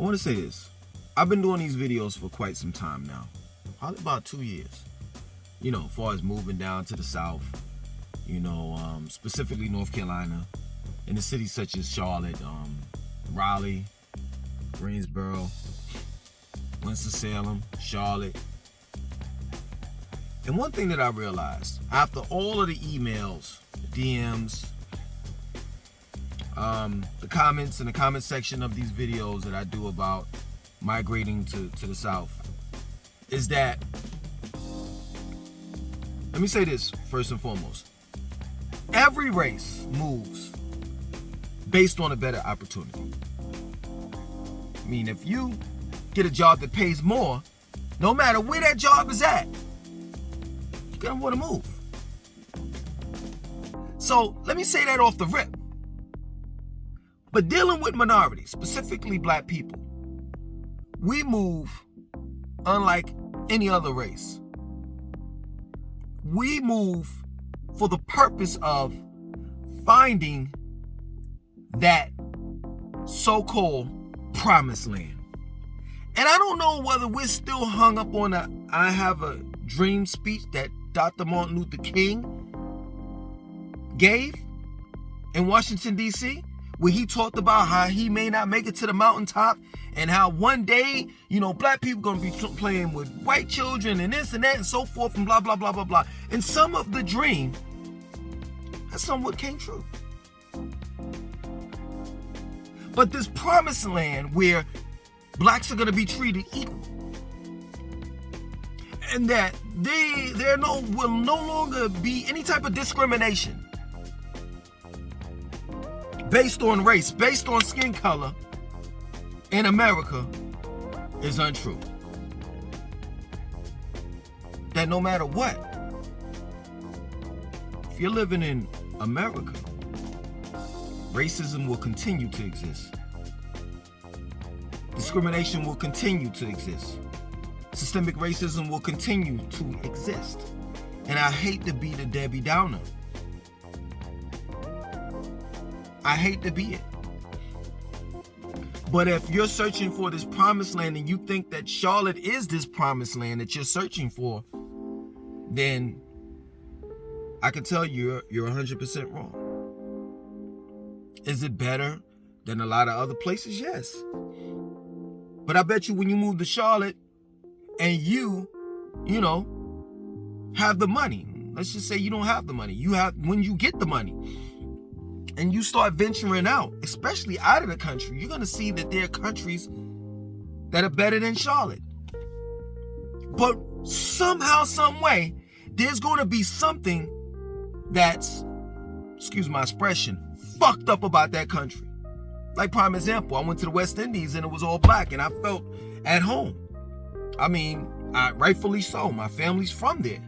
want to say this. I've been doing these videos for quite some time now. Probably about 2 years. You know, as far as moving down to the South, you know, specifically North Carolina, in the cities such as Charlotte, Raleigh, Greensboro, Winston-Salem, Charlotte. And one thing that I realized, after all of the emails, DMs, the comments in the comment section of these videos that I do about migrating to the South, is that, let me say this first and foremost. Every race moves based on a better opportunity. I mean, if you get a job that pays more, no matter where that job is at, you're gonna want to move. So let me say that off the rip. But dealing with minorities, specifically black people, we move unlike any other race. We move for the purpose of finding that so-called promised land. And I don't know whether we're still hung up on the I have a dream speech that Dr. Martin Luther King gave in Washington, D.C., where he talked about how he may not make it to the mountaintop and how one day, you know, black people going to be playing with white children and this and that and so forth and blah, blah, blah, blah, blah. And some of the dream, that somewhat came true. But this promised land where blacks are going to be treated equal and that will no longer be any type of discrimination based on race, based on skin color in America is untrue. That no matter what, if you're living in America, racism will continue to exist. Discrimination will continue to exist. Systemic racism will continue to exist. And I hate to be the Debbie Downer. I hate to be it. But if you're searching for this promised land and you think that Charlotte is this promised land that you're searching for, then I can tell you you're 100% wrong. Is it better than a lot of other places? Yes. But I bet you when you move to Charlotte and you know, have the money. Let's just say you don't have the money. When you get the money and you start venturing out, especially out of the country, you're going to see that there are countries that are better than Charlotte. But somehow, some way, there's going to be something that's, excuse my expression, fucked up about that country. Like prime example, I went to the West Indies and it was all black and I felt at home. I mean, rightfully so. My family's from there.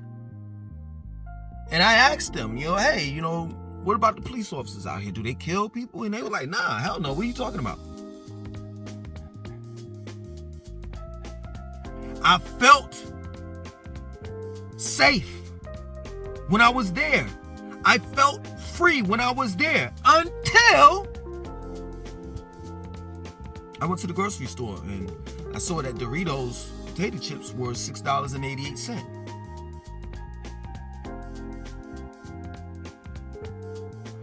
And I asked them, you know, hey, you know, what about the police officers out here? Do they kill people? And they were like, nah, hell no. What are you talking about? I felt safe when I was there. I felt free when I was there until I went to the grocery store and I saw that Doritos potato chips were $6.88.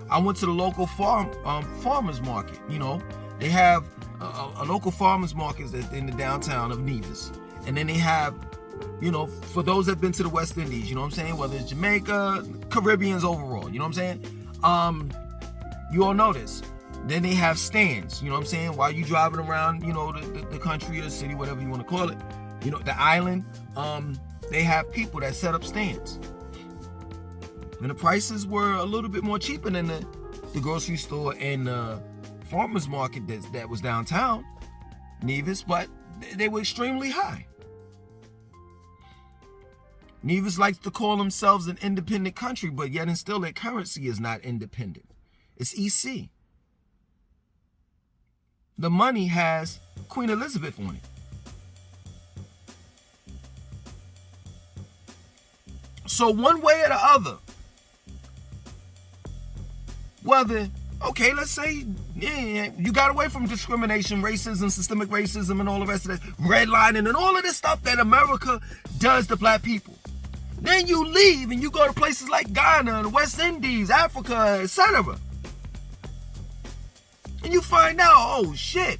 I went to the local farmers market. You know, they have a local farmers market in the downtown of Nevis. And then they have, you know, for those that have been to the West Indies, you know what I'm saying? Whether it's Jamaica, Caribbeans overall, you know what I'm saying? You all know this. Then they have stands, you know what I'm saying? While you driving around, you know, the country or the city, whatever you want to call it, you know, the island, they have people that set up stands. And the prices were a little bit more cheaper than the grocery store and the farmer's market that was downtown, Nevis, but they were extremely high. Nevis likes to call themselves an independent country, but yet and still their currency is not independent. It's EC. The money has Queen Elizabeth on it. So one way or the other, whether Okay, let's say you got away from discrimination, racism, systemic racism, and all the rest of that, redlining, and all of this stuff that America does to black people. Then you leave and you go to places like Ghana, the West Indies, Africa, etc. And you find out, oh shit,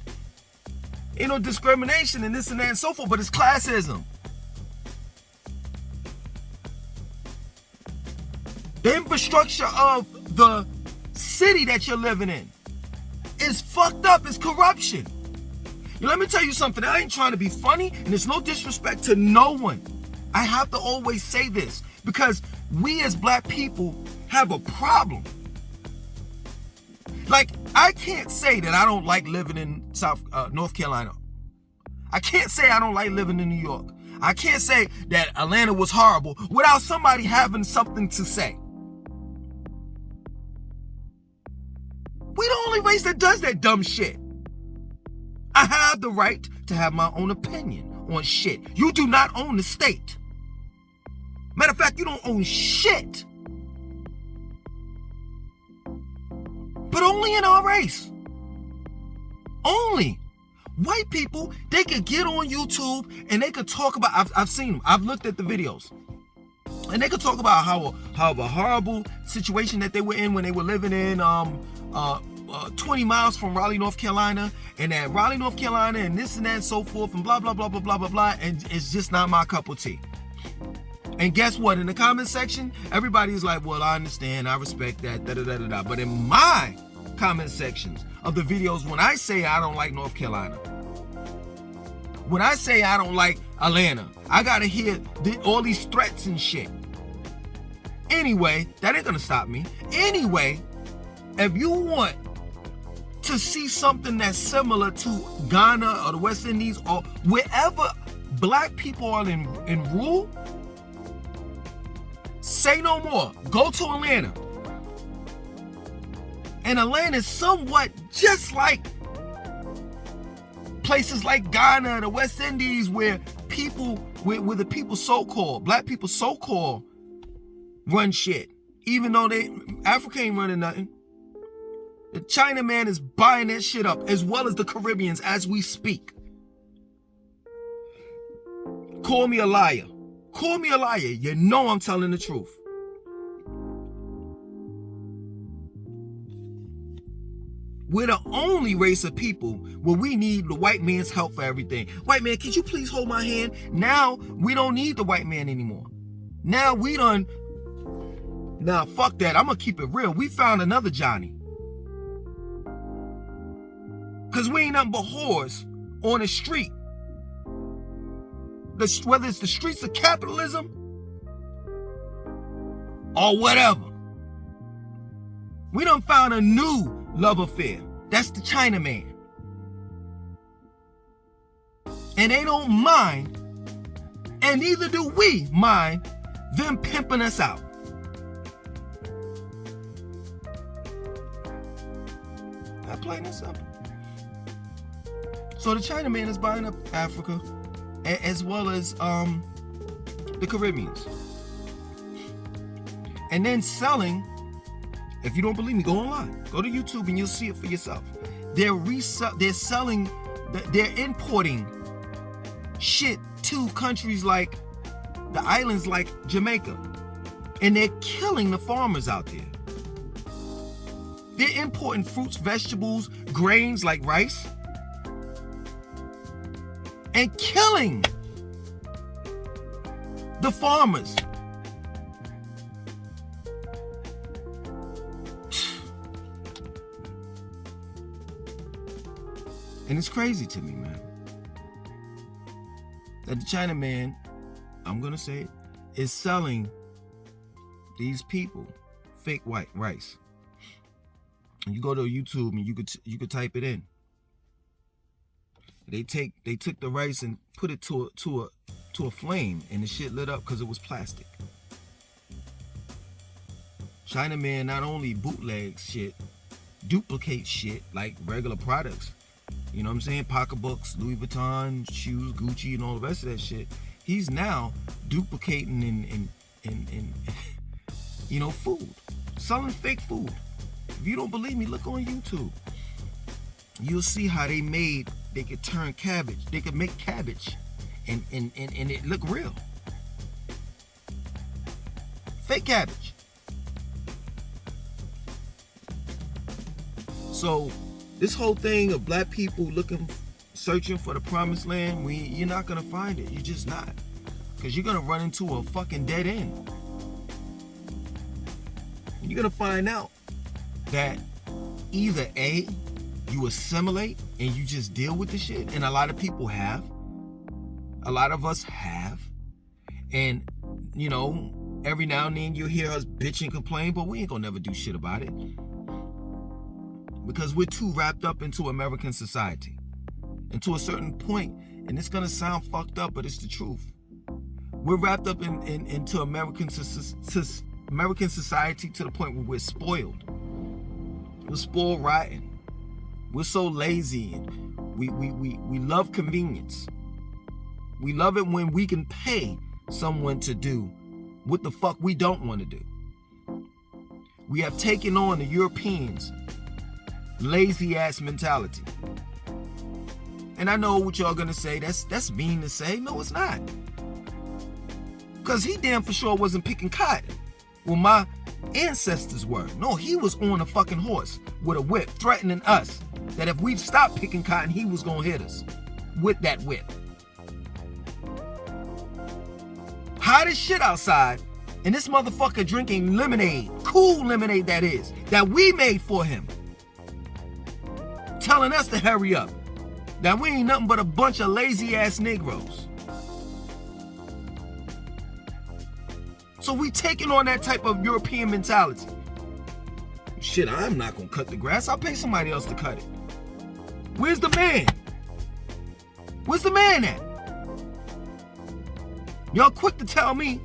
discrimination and this and that and so forth, but it's classism. The infrastructure of the city that you're living in is fucked up. It's corruption. Let me tell you something. I ain't trying to be funny, and it's no disrespect to no one. I have to always say this because we as black people have a problem. Like, I can't say that I don't like living in North Carolina. I can't say I don't like living in New York. I can't say that Atlanta was horrible without somebody having something to say. We the only race that does that dumb shit. I have the right to have my own opinion on shit. You do not own the state. Matter of fact, you don't own shit. But only in our race. Only. White people, they could get on YouTube and they could talk about, I've seen them, I've looked at the videos. And they could talk about how a horrible situation that they were in when they were living in 20 miles from Raleigh, North Carolina, and that Raleigh, North Carolina, and this and that and so forth, and blah, blah, blah, blah, blah, blah, blah, and it's just not my cup of tea. And guess what? In the comment section, everybody's like, well, I understand, I respect that, da-da-da-da-da. But in my comment sections of the videos, when I say I don't like North Carolina, when I say I don't like Atlanta, I gotta hear all these threats and shit. Anyway, that ain't gonna stop me. Anyway, if you want to see something that's similar to Ghana or the West Indies or wherever black people are in rule, say no more. Go to Atlanta. And Atlanta is somewhat just like places like Ghana, the West Indies, where people, where the people so-called, black people so-called, run shit. Even though Africa ain't running nothing. The Chinaman is buying that shit up, as well as the Caribbeans as we speak. Call me a liar. Call me a liar. You know I'm telling the truth. We're the only race of people where we need the white man's help for everything. White man, could you please hold my hand? Now we don't need the white man anymore. Now Now fuck that. I'm gonna keep it real. We found another Johnny. Cause we ain't nothing but whores on the street. Whether it's the streets of capitalism or whatever. We done found a new love affair. That's the Chinaman. And they don't mind, and neither do we mind, them pimping us out. That plain and simple. So the Chinaman is buying up Africa as well as the Caribbeans. And then selling, if you don't believe me, go online. Go to YouTube and you'll see it for yourself. They're importing shit to countries like the islands like Jamaica. And they're killing the farmers out there. They're importing fruits, vegetables, grains like rice. And killing the farmers. And it's crazy to me, man, that the Chinaman, I'm gonna say it, is selling these people fake white rice. And you go to YouTube and you could type it in. They took the rice and put it to a flame, and the shit lit up because it was plastic. Chinaman not only bootlegs shit, duplicates shit like regular products. You know what I'm saying? Pocketbooks, Louis Vuitton, shoes, Gucci, and all the rest of that shit. He's now duplicating in food, selling fake food. If you don't believe me, look on YouTube. You'll see how they could turn cabbage. They could make cabbage and it look real. Fake cabbage. So this whole thing of black people searching for the promised land, you're not gonna find it. You're just not. Because you're gonna run into a fucking dead end. You're gonna find out that either A, you assimilate and you just deal with the shit, and a lot of people have. A lot of us have. And, you know, every now and then you'll hear us bitch and complain, but we ain't gonna never do shit about it. Because we're too wrapped up into American society. And to a certain point, and it's gonna sound fucked up, but it's the truth. We're wrapped up into American society to the point where we're spoiled. We're spoiled rotten. We're so lazy, and we love convenience. We love it when we can pay someone to do what the fuck we don't want to do. We have taken on the Europeans' lazy ass mentality. And I know what y'all gonna say, that's mean to say. No, it's not. Because he damn for sure wasn't picking cotton. Well, my ancestors were. No, he was on a fucking horse with a whip, threatening us that if we stopped picking cotton, he was gonna hit us with that whip. Hot as shit outside, and this motherfucker drinking lemonade, cool lemonade that is, that we made for him. Telling us to hurry up. That we ain't nothing but a bunch of lazy ass Negroes. So we taking on that type of European mentality. Shit, I'm not gonna cut the grass. I'll pay somebody else to cut it. Where's the man? Where's the man at? Y'all quick to tell me.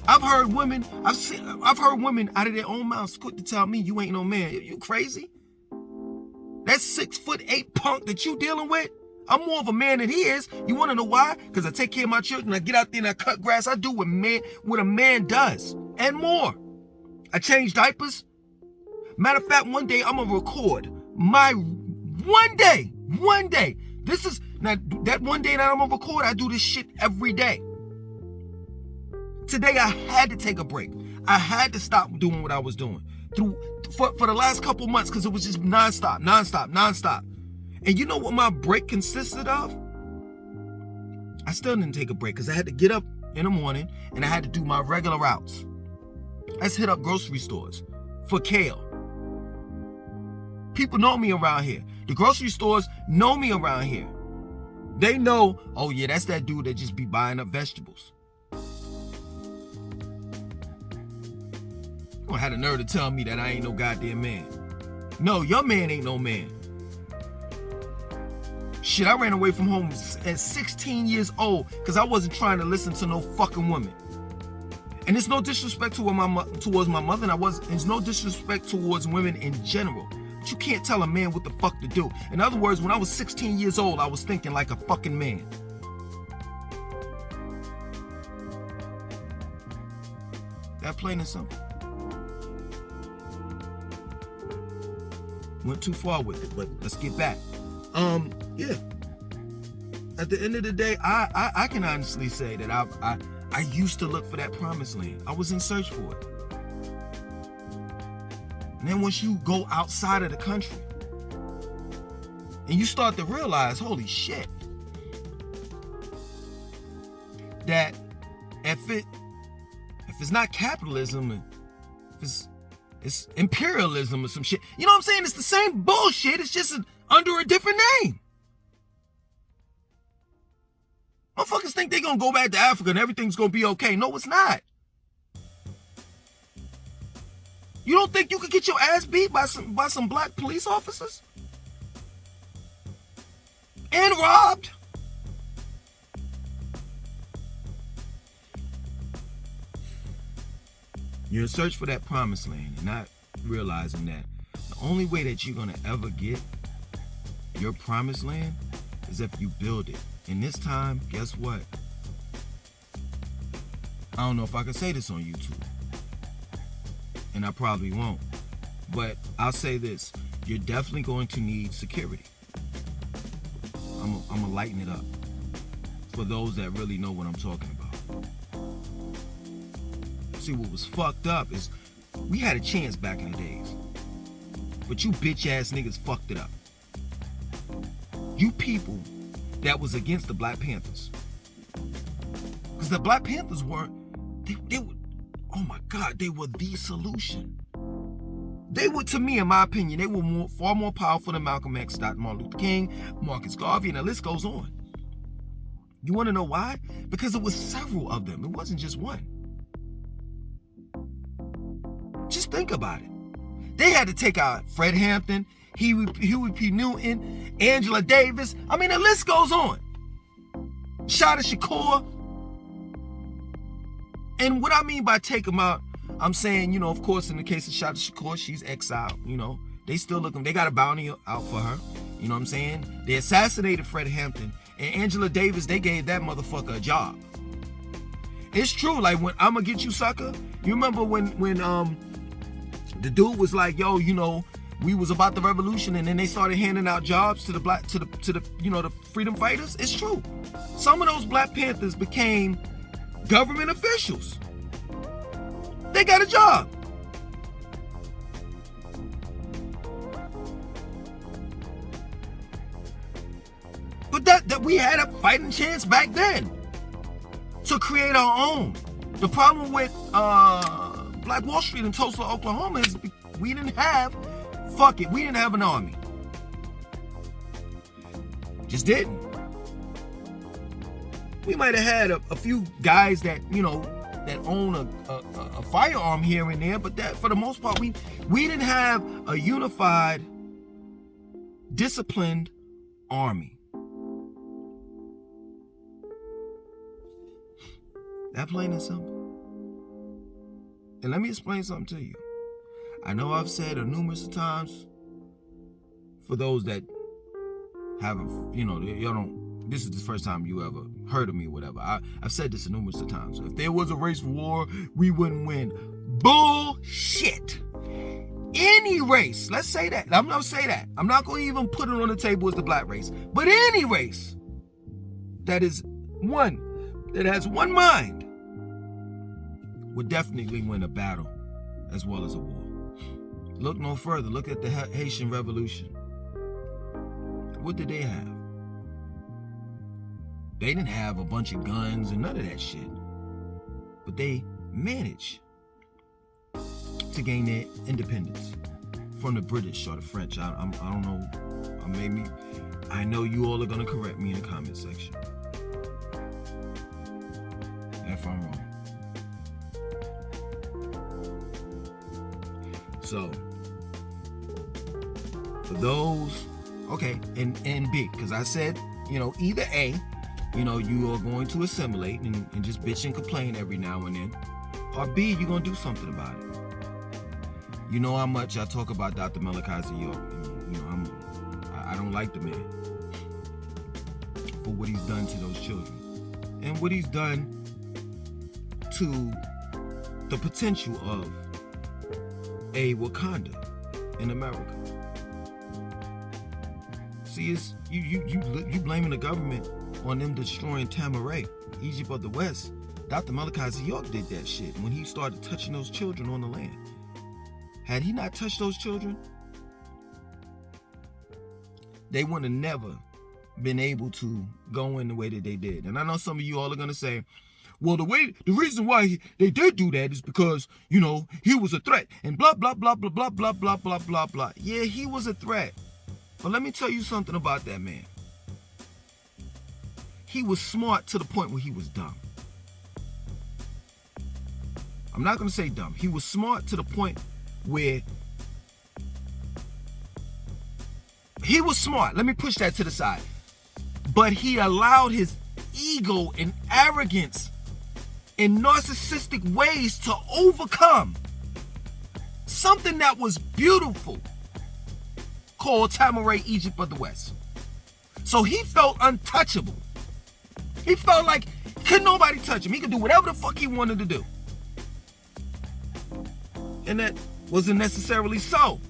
I've heard women out of their own mouths quick to tell me you ain't no man. You crazy? That 6'8" punk that you dealing with, I'm more of a man than he is. You want to know why? Because I take care of my children. I get out there and I cut grass. I do what a man does and more. I change diapers. Matter of fact, one day I'm gonna record my one day. This is now that one day that I'm gonna record. I do this shit every day. Today I had to take a break. I had to stop doing what I was doing for the last couple months because it was just nonstop. And you know what my break consisted of? I still didn't take a break because I had to get up in the morning and I had to do my regular routes. Let's hit up grocery stores for kale. People know me around here. The grocery stores know me around here. They know, oh yeah, that's that dude that just be buying up vegetables. You don't have the nerve to tell me that I ain't no goddamn man. No, your man ain't no man. Shit, I ran away from home at 16 years old because I wasn't trying to listen to no fucking woman. And it's no disrespect towards my mother, and it's no disrespect towards women in general. But you can't tell a man what the fuck to do. In other words, when I was 16 years old, I was thinking like a fucking man. That plain and simple. Went too far with it, but let's get back. Yeah. At the end of the day, I can honestly say that I used to look for that promised land. I was in search for it. And then once you go outside of the country and you start to realize, holy shit, that if it's not capitalism, if it's imperialism or some shit, you know what I'm saying? It's the same bullshit. It's just under a different name. Motherfuckers think they're gonna go back to Africa and everything's gonna be okay. No, it's not. You don't think you could get your ass beat by some black police officers? And robbed? You're in search for that promised land and not realizing that the only way that you're gonna ever get your promised land is if you build it. And this time, guess what? I don't know if I can say this on YouTube. And I probably won't. But I'll say this, you're definitely going to need security. I'm gonna lighten it up for those that really know what I'm talking about. See, what was fucked up is we had a chance back in the days, but you bitch ass niggas fucked it up. You people that was against the Black Panthers, because the Black Panthers weren't, they were, oh my God, they were the solution. They were, to me, in my opinion, they were far more powerful than Malcolm X, Dr. Martin Luther King, Marcus Garvey, and the list goes on. You want to know why? Because it was several of them. It wasn't just one. Just think about it. They had to take out Fred Hampton, Huey P. Newton, Angela Davis. I mean, the list goes on. Shada Shakur. And what I mean by take them out, I'm saying, of course, in the case of Shada Shakur, she's exiled, They still looking, they got a bounty out for her. You know what I'm saying? They assassinated Fred Hampton, and Angela Davis, they gave that motherfucker a job. It's true, like when I'ma get you sucker, you remember when the dude was like, yo, we was about the revolution, and then they started handing out jobs to the freedom fighters? It's true. Some of those Black Panthers became government officials. They got a job. But that we had a fighting chance back then to create our own. The problem with Black Wall Street in Tulsa, Oklahoma is we didn't have an army. Just didn't. We might have had a few guys that, that own a firearm here and there, but that for the most part, we didn't have a unified, disciplined army. That plain and simple. And let me explain something to you. I know I've said it numerous times, for those that haven't, y'all don't, this is the first time you ever heard of me or whatever. I've said this numerous times. If there was a race for war, we wouldn't win. Bullshit. Any race, let's say that. I'm not say that. I'm not going to even put it on the table as the black race. But any race that has one mind would definitely win a battle as well as a war. Look no further. Look at the Haitian Revolution. What did they have? They didn't have a bunch of guns and none of that shit. But they managed to gain their independence from the British or the French. I don't know. I know you all are going to correct me in the comment section if I'm wrong. So, for those, okay, and B, because I said, either A, you are going to assimilate and just bitch and complain every now and then, or B, you're going to do something about it. You know how much I talk about Dr. Malachi York. I don't like the man for what he's done to those children and what he's done to the potential of a Wakanda in America. See, it's you blaming the government on them destroying Tamaray, Egypt of the West. Dr. Malachi York did that shit when he started touching those children on the land. Had he not touched those children, they would have never been able to go in the way that they did. And I know some of you all are gonna say, well, the reason why they did do that is because, he was a threat and blah, blah, blah, blah, blah, blah, blah, blah, blah, blah. Yeah, he was a threat. But let me tell you something about that man. He was smart to the point where he was dumb. I'm not going to say dumb. He was smart to the point where he was smart. Let me push that to the side. But he allowed his ego and arrogance in narcissistic ways to overcome something that was beautiful called Tamaray, Egypt of the West. So he felt untouchable. He felt like could nobody touch him. He could do whatever the fuck he wanted to do. And that wasn't necessarily so.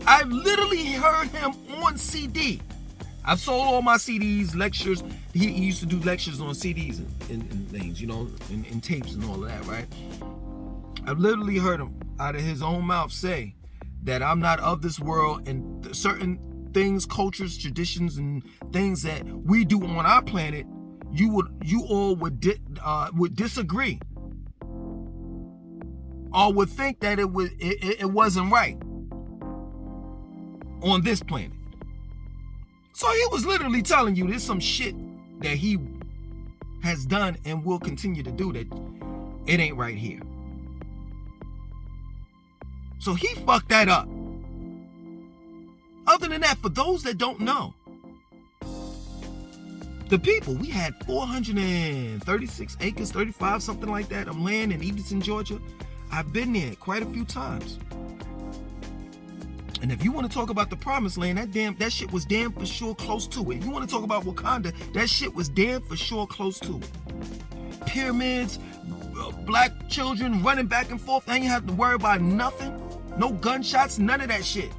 I've literally heard him on CD. I've sold all my CDs, lectures. He used to do lectures on CDs and things, you know, and tapes and all of that, right? I've literally heard him out of his own mouth say that I'm not of this world, and certain things, cultures, traditions, and things that we do on our planet, you all would disagree, or would think that it wasn't right on this planet. So he was literally telling you there's some shit that he has done and will continue to do that it ain't right here. So he fucked that up. Other than that, for those that don't know, the people, we had 436 acres, 35, something like that, of land in Edenton, Georgia. I've been there quite a few times. And if you want to talk about the promised land, that shit was damn for sure close to it. If you want to talk about Wakanda, that shit was damn for sure close to it. Pyramids, black children running back and forth. They ain't have to worry about nothing. No gunshots, none of that shit.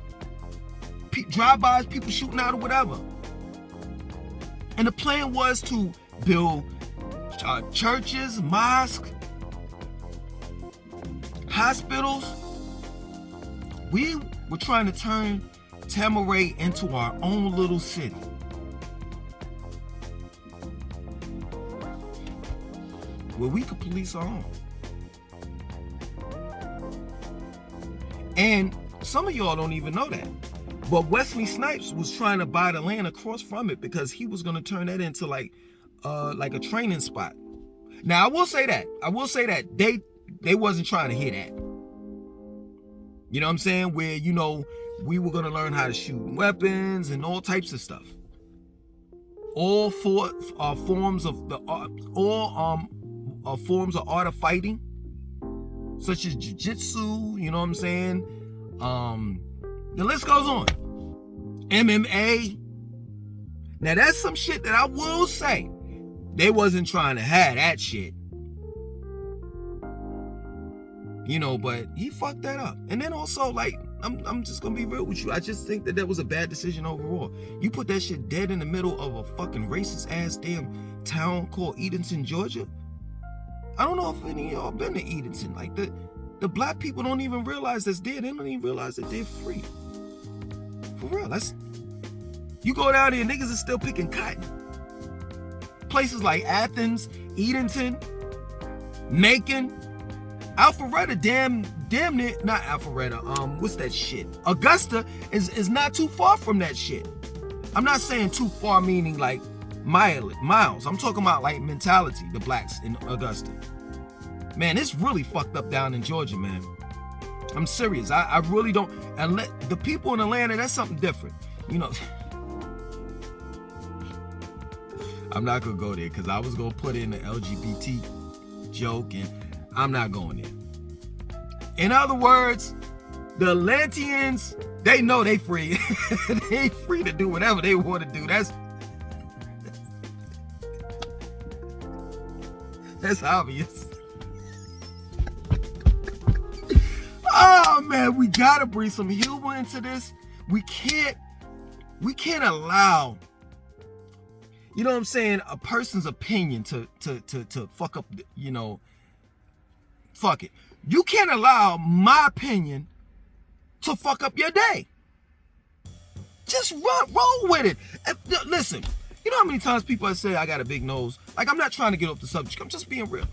Drive-bys, people shooting out or whatever. And the plan was to build churches, mosques, hospitals. We were trying to turn Tamaray into our own little city. Where we could police our own. And some of y'all don't even know that. But Wesley Snipes was trying to buy the land across from it because he was going to turn that into like a training spot. Now, I will say that they wasn't trying to hear that. You know what I'm saying? Where, you know, we were going to learn how to shoot weapons and all types of stuff. All forms of art of fighting, such as jiu-jitsu, you know what I'm saying? The list goes on. MMA. Now that's some shit that I will say. They wasn't trying to have that shit. You know, but he fucked that up. And then also, like, I'm just gonna be real with you. I just think that was a bad decision overall. You put that shit dead in the middle of a fucking racist ass damn town called Edenton, Georgia. I don't know if any of y'all been to Edenton. Like, the black people don't even realize that's there. They don't even realize that they're free. For real, you go down there, niggas are still picking cotton. Places like Athens, Edenton, Macon, Alpharetta, damn near, not Alpharetta, what's that shit? Augusta is not too far from that shit. I'm not saying too far meaning like miles. I'm talking about like mentality, the blacks in Augusta. Man, it's really fucked up down in Georgia, man. I'm serious. I really don't. And the people in Atlanta, that's something different. You know, I'm not going to go there because I was going to put in the LGBT joke and I'm not going there. In other words, the Atlanteans, they know they free. They free to do whatever they want to do. That's obvious. Oh man, we gotta bring some humor into this. We can't allow, you know what I'm saying, a person's opinion to fuck up, you know, fuck it. You can't allow my opinion to fuck up your day. Just roll with it. And, listen, you know how many times people say I got a big nose? Like, I'm not trying to get off the subject. I'm just being real.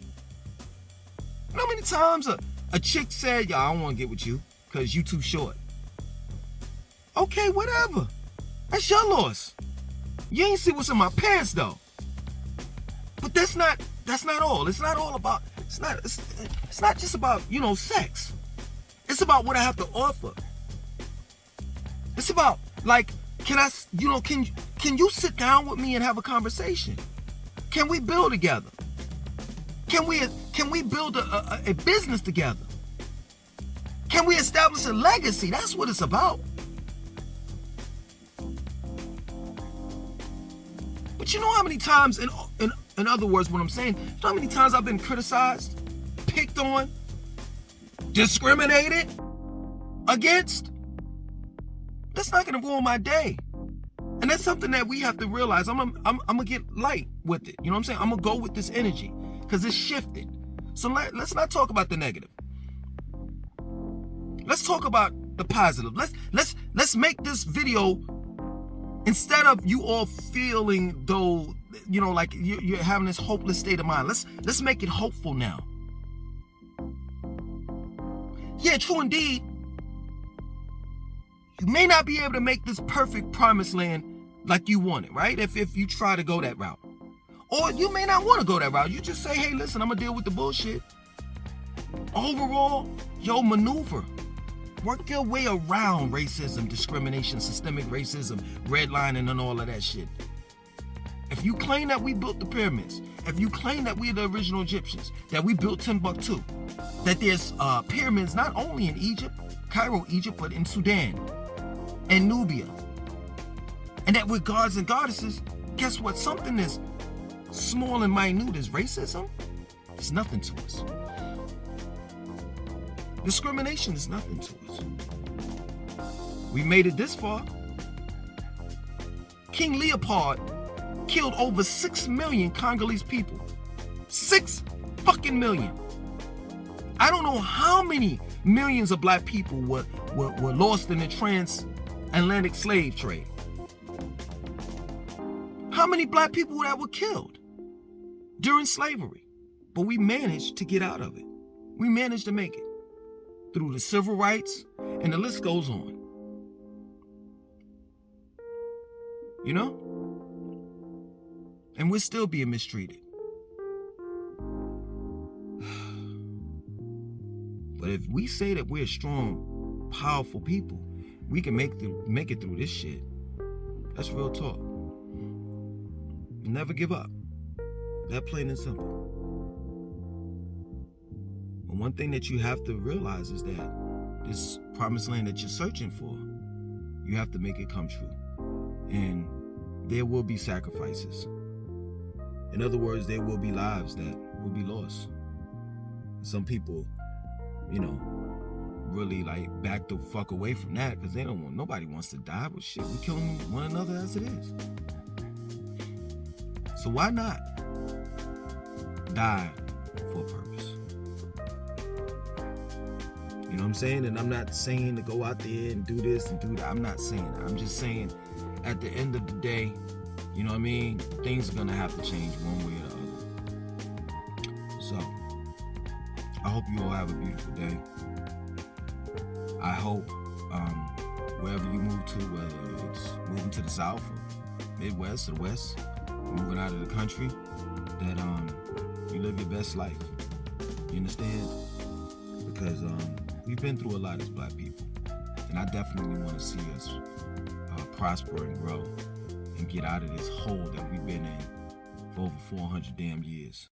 You know how many times a chick said, yo, I don't want to get with you because you too short. Okay, whatever. That's your loss. You ain't see what's in my pants though. But that's not all. It's not all about, it's not just about, you know, sex. It's about what I have to offer. It's about, like, can you sit down with me and have a conversation? Can we build together? Can we build a business together? Can we establish a legacy? That's what it's about. But you know how many times, in other words, what I'm saying, you know how many times I've been criticized, picked on, discriminated against, that's not going to ruin my day. And that's something that we have to realize. I'm gonna get light with it. You know what I'm saying? I'm gonna go with this energy because it's shifted. So let's not talk about the negative. Let's talk about the positive. Let's make this video, instead of you all feeling though, you know, like you're having this hopeless state of mind. Let's make it hopeful now. Yeah, true indeed. You may not be able to make this perfect promised land like you want it, right? If you try to go that route. Or you may not want to go that route. You just say, hey, listen, I'm going to deal with the bullshit. Overall, maneuver. Work your way around racism, discrimination, systemic racism, redlining, and all of that shit. If you claim that we built the pyramids, if you claim that we're the original Egyptians, that we built Timbuktu, that there's pyramids not only in Egypt, Cairo, Egypt, but in Sudan and Nubia, and that we're gods and goddesses, guess what? Something as small and minute as racism is nothing to us. Discrimination is nothing to us. We made it this far. King Leopold killed over 6 million Congolese people. 6 fucking million. I don't know how many millions of black people were lost in the transatlantic slave trade. How many black people that were killed during slavery? But we managed to get out of it. We managed to make it through the civil rights, and the list goes on. You know? And we're still being mistreated. But if we say that we're strong, powerful people, we can make it through this shit. That's real talk. Never give up. That plain and simple. But one thing that you have to realize is that this promised land that you're searching for, you have to make it come true. And there will be sacrifices. In other words, there will be lives that will be lost. Some people, you know, really like back the fuck away from that because nobody wants to die, but shit, we're killing one another as it is. So why not die for a purpose? You know what I'm saying? And I'm not saying to go out there and do this and do that. I'm not saying that. I'm just saying at the end of the day, you know what I mean? Things are going to have to change one way or the other. So I hope you all have a beautiful day. I hope wherever you move to, whether it's moving to the South or Midwest or the West, moving out of the country, that you live your best life. You understand? Because we've been through a lot as black people, and I definitely want to see us prosper and grow and get out of this hole that we've been in for over 400 damn years.